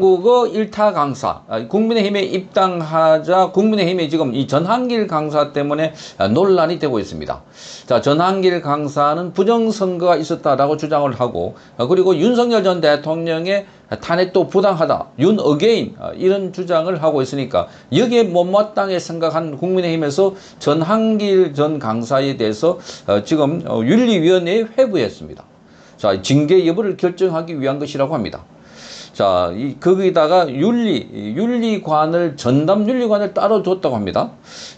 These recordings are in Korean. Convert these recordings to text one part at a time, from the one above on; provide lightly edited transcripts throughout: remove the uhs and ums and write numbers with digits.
한국어 일타 강사, 국민의힘에 입당하자 국민의힘이 지금 이 전한길 강사 때문에 논란이 되고 있습니다. 자, 전한길 강사는 부정선거가 있었다라고 주장을 하고, 그리고 윤석열 전 대통령의 탄핵도 부당하다, 윤 어게인, 이런 주장을 하고 있으니까 여기에 못마땅해 생각한 국민의힘에서 전한길 전 강사에 대해서 지금 윤리위원회에 회부했습니다. 자, 징계 여부를 결정하기 위한 것이라고 합니다. 자, 거기다가 윤리관을, 전담 윤리관을 따로 줬다고 합니다.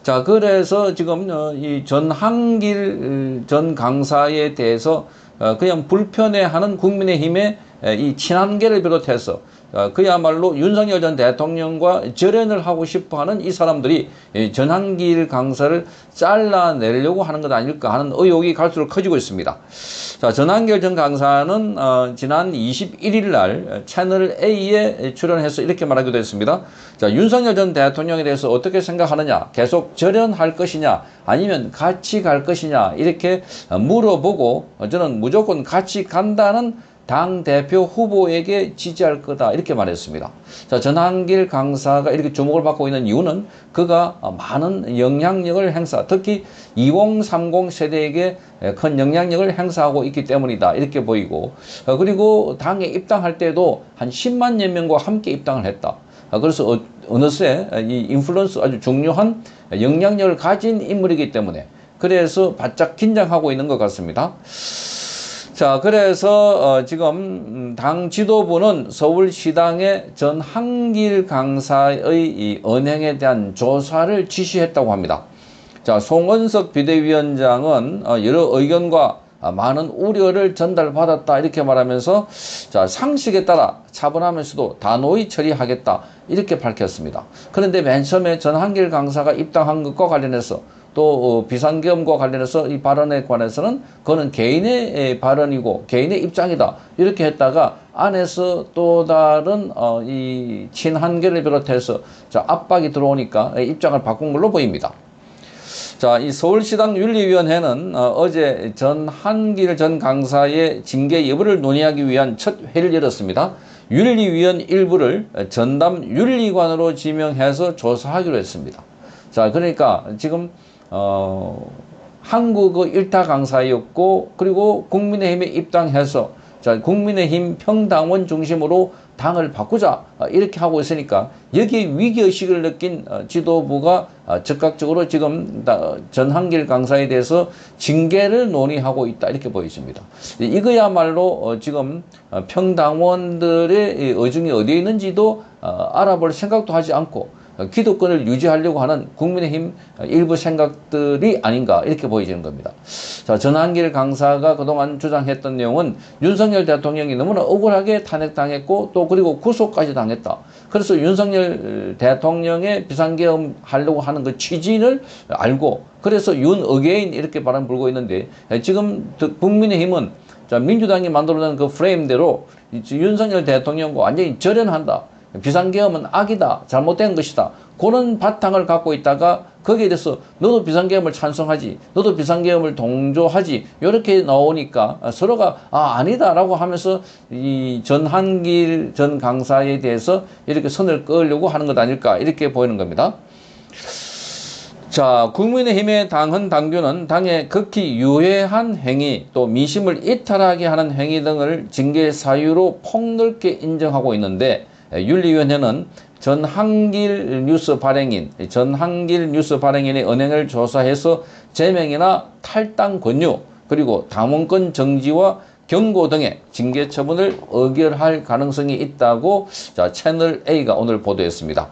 자, 그래서 지금, 이 전한길 전 강사에 대해서, 그냥 불편해하는 국민의힘의 이 친한계를 비롯해서, 그야말로 윤석열 전 대통령과 절연을 하고 싶어 하는 이 사람들이 전한길 강사를 잘라내려고 하는 것 아닐까 하는 의혹이 갈수록 커지고 있습니다. 자, 전한길 전 강사는 지난 21일 날 채널 A에 출연해서 이렇게 말하기도 했습니다. 자, 윤석열 전 대통령에 대해서 어떻게 생각하느냐, 계속 절연할 것이냐, 아니면 같이 갈 것이냐, 이렇게 물어보고 저는 무조건 같이 간다는 당대표 후보에게 지지할 거다, 이렇게 말했습니다. 자, 전한길 강사가 이렇게 주목을 받고 있는 이유는 그가 많은 영향력을 특히 2030 세대에게 큰 영향력을 행사하고 있기 때문이다, 이렇게 보이고, 그리고 당에 입당할 때도 한 10만여 명과 함께 입당을 했다. 그래서 어느새 이 인플루언스, 아주 중요한 영향력을 가진 인물이기 때문에 그래서 바짝 긴장하고 있는 것 같습니다. 자, 그래서 지금 당 지도부는 서울시당의 전한길 강사의 이 언행에 대한 조사를 지시했다고 합니다. 자, 송은석 비대위원장은 여러 의견과 많은 우려를 전달받았다, 이렇게 말하면서, 자, 상식에 따라 차분하면서도 단호히 처리하겠다, 이렇게 밝혔습니다. 그런데 맨 처음에 전한길 강사가 입당한 것과 관련해서 또 비상계엄과 관련해서 이 발언에 관해서는 그거는 개인의 발언이고 개인의 입장이다, 이렇게 했다가 안에서 또 다른 이 친한계를 비롯해서 자, 압박이 들어오니까 입장을 바꾼 걸로 보입니다. 자, 이 서울시당 윤리위원회는 어제 전한길 전 강사의 징계 여부를 논의하기 위한 첫 회의를 열었습니다. 윤리위원 일부를 전담 윤리관으로 지명해서 조사하기로 했습니다. 자, 그러니까 지금 한국어 일타 강사였고, 그리고 국민의힘에 입당해서 자, 국민의힘 평당원 중심으로 당을 바꾸자, 이렇게 하고 있으니까 여기에 위기의식을 느낀 지도부가 즉각적으로 지금 전한길 강사에 대해서 징계를 논의하고 있다, 이렇게 보여집니다. 이거야말로 지금 평당원들의 의중이 어디에 있는지도 알아볼 생각도 하지 않고 기득권을 유지하려고 하는 국민의힘 일부 생각들이 아닌가, 이렇게 보여지는 겁니다. 자, 전한길 강사가 그동안 주장했던 내용은 윤석열 대통령이 너무나 억울하게 탄핵당했고, 또 그리고 구속까지 당했다. 그래서 윤석열 대통령의 비상계엄 하려고 하는 그 취지를 알고, 그래서 윤 어게인 이렇게 바람 불고 있는데, 지금 국민의힘은 자, 민주당이 만들어낸 그 프레임대로 윤석열 대통령과 완전히 절연한다, 비상계엄은 악이다, 잘못된 것이다, 그런 바탕을 갖고 있다가 거기에 대해서 너도 비상계엄을 찬성하지, 너도 비상계엄을 동조하지, 이렇게 나오니까 서로가 아니다라고 하면서 이 전한길 전 강사에 대해서 이렇게 선을 그으려고 하는 것 아닐까, 이렇게 보이는 겁니다. 자, 국민의힘의 당헌 당규는 당의 극히 유해한 행위, 또 민심을 이탈하게 하는 행위 등을 징계 사유로 폭넓게 인정하고 있는데, 윤리위원회는 전한길 뉴스 발행인의 언행을 조사해서 제명이나 탈당 권유, 그리고 당원권 정지와 경고 등의 징계 처분을 의결할 가능성이 있다고 자, 채널 A가 오늘 보도했습니다.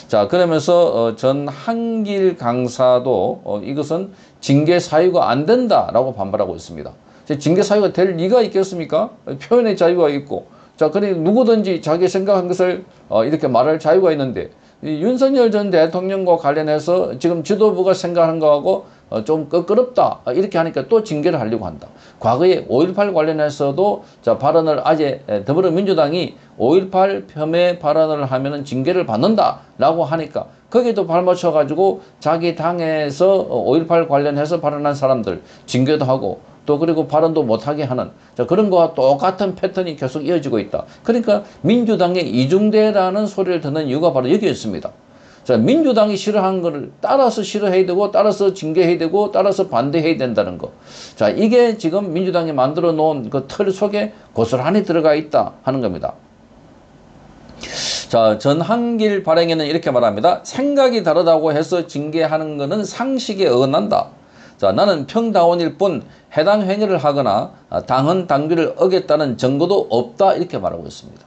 자, 그러면서 전한길 강사도 이것은 징계 사유가 안 된다라고 반발하고 있습니다. 징계 사유가 될 리가 있겠습니까? 표현의 자유가 있고, 자, 그러니 누구든지 자기 생각한 것을 이렇게 말할 자유가 있는데, 이 윤석열 전 대통령과 관련해서 지금 지도부가 생각하는 거하고 좀 껄끄럽다, 이렇게 하니까 또 징계를 하려고 한다. 과거에 5.18 관련해서도 자, 발언을 아재 더불어민주당이 5.18 폄훼 발언을 하면은 징계를 받는다라고 하니까 거기에도 발맞춰 가지고 자기 당에서 5.18 관련해서 발언한 사람들 징계도 하고, 또 그리고 발언도 못하게 하는 자, 그런 거와 똑같은 패턴이 계속 이어지고 있다. 그러니까 민주당의 이중대라는 소리를 듣는 이유가 바로 여기 있습니다. 자, 민주당이 싫어하는 거를 따라서 싫어해야 되고 따라서 징계해야 되고 따라서 반대해야 된다는 거. 자, 이게 지금 민주당이 만들어 놓은 그 틀 속에 고스란히 들어가 있다 하는 겁니다. 자, 전한길 발행에는 이렇게 말합니다. 생각이 다르다고 해서 징계하는 것은 상식에 어긋난다. 자, 나는 평당원일 뿐 해당 행위를 하거나 당헌 당규를 어겼다는 증거도 없다 이렇게 말하고 있습니다.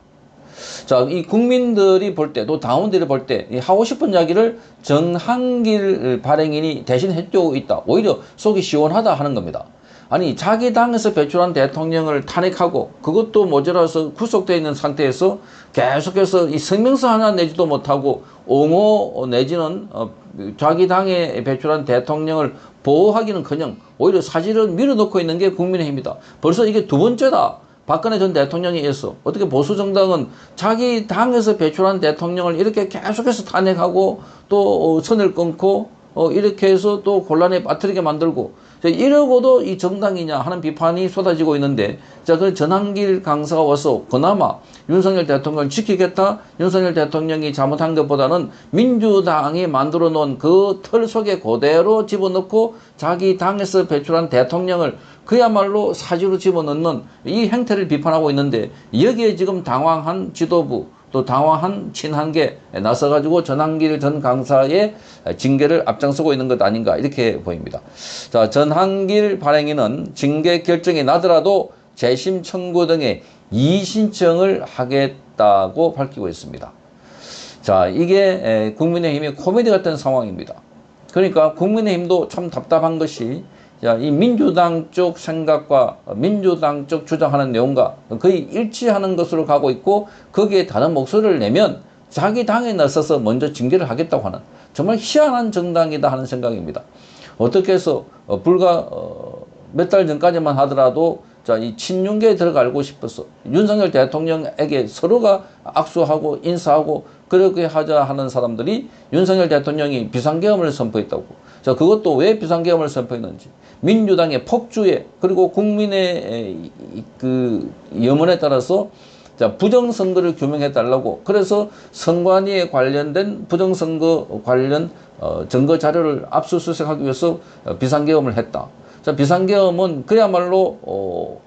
자, 이 국민들이 볼 때 또 당원들이 볼 때 하고 싶은 이야기를 전한길 발행인이 대신 해주고 있다. 오히려 속이 시원하다 하는 겁니다. 아니 자기 당에서 배출한 대통령을 탄핵하고 그것도 모자라서 구속되어 있는 상태에서 계속해서 이 성명서 하나 내지도 못하고 옹호 내지는 자기 당에 배출한 대통령을 보호하기는커녕 오히려 사실을 밀어넣고 있는 게 국민의힘이다. 벌써 이게 두 번째다. 박근혜 전 대통령에 의해서 어떻게 보수정당은 자기 당에서 배출한 대통령을 이렇게 계속해서 탄핵하고 또 선을 끊고 이렇게 해서 또 곤란에 빠뜨리게 만들고 이러고도 이 정당이냐 하는 비판이 쏟아지고 있는데 자, 그 전한길 강사가 와서 그나마 윤석열 대통령을 지키겠다. 윤석열 대통령이 잘못한 것보다는 민주당이 만들어 놓은 그 틀 속에 그대로 집어넣고 자기 당에서 배출한 대통령을 그야말로 사지로 집어넣는 이 행태를 비판하고 있는데 여기에 지금 당황한 지도부 또 당황한 친한계 나서가지고 전한길 전 강사의 징계를 앞장서고 있는 것 아닌가 이렇게 보입니다. 자, 전한길 발행인은 징계 결정이 나더라도 재심 청구 등의 이의신청을 하겠다고 밝히고 있습니다. 자, 이게 국민의힘의 코미디 같은 상황입니다. 그러니까 국민의힘도 참 답답한 것이 자, 이 민주당 쪽 생각과 민주당 쪽 주장하는 내용과 거의 일치하는 것으로 가고 있고 거기에 다른 목소리를 내면 자기 당에 나서서 먼저 징계를 하겠다고 하는 정말 희한한 정당이다 하는 생각입니다. 어떻게 해서 불과 몇 달 전까지만 하더라도 자, 이 친윤계에 들어가고 싶어서 윤석열 대통령에게 서로가 악수하고 인사하고 그렇게 하자 하는 사람들이 윤석열 대통령이 비상계엄을 선포했다고. 자, 그것도 왜 비상계엄을 선포했는지. 민주당의 폭주에 그리고 국민의 그 염원에 따라서 자, 부정선거를 규명해달라고. 그래서 선관위에 관련된 부정선거 관련 증거 자료를 압수수색하기 위해서 비상계엄을 했다. 자, 비상계엄은 그야말로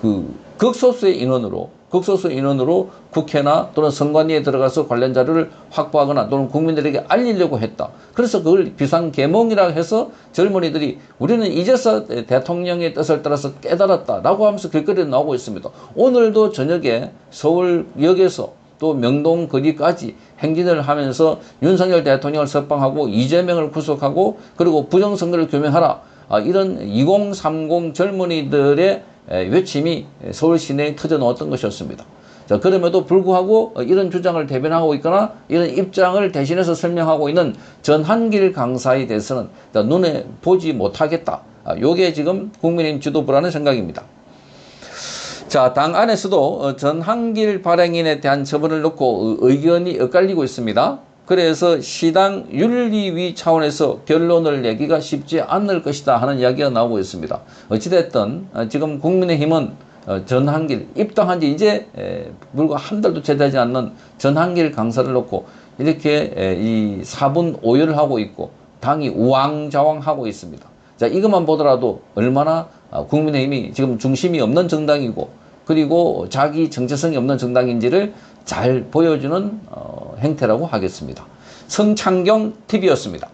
그 극소수의 인원으로 국회나 또는 선관위에 들어가서 관련 자료를 확보하거나 또는 국민들에게 알리려고 했다. 그래서 그걸 비상계몽이라고 해서 젊은이들이 우리는 이제서 대통령의 뜻을 따라서 깨달았다라고 하면서 길거리에 나오고 있습니다. 오늘도 저녁에 서울역에서 또 명동 거리까지 행진을 하면서 윤석열 대통령을 석방하고 이재명을 구속하고 그리고 부정선거를 규명하라. 이런 2030 젊은이들의 외침이 서울 시내에 터져나왔던 것이었습니다. 자, 그럼에도 불구하고 이런 주장을 대변하고 있거나 이런 입장을 대신해서 설명하고 있는 전한길 강사에 대해서는 눈에 보지 못하겠다. 요게 지금 국민의힘 지도부라는 생각입니다. 자, 당 안에서도 전한길 발행인에 대한 처분을 놓고 의견이 엇갈리고 있습니다. 그래서 시당 윤리위 차원에서 결론을 내기가 쉽지 않을 것이다 하는 이야기가 나오고 있습니다. 어찌됐든 지금 국민의힘은 전한길 입당한 지 이제 불과 한 달도 채 되지 않는 전한길 강사를 놓고 이렇게 이 4분 오열을 하고 있고 당이 우왕좌왕하고 있습니다. 자, 이것만 보더라도 얼마나 국민의힘이 지금 중심이 없는 정당이고 그리고 자기 정체성이 없는 정당인지를 잘 보여주는 행태라고 하겠습니다. 성창경 TV였습니다.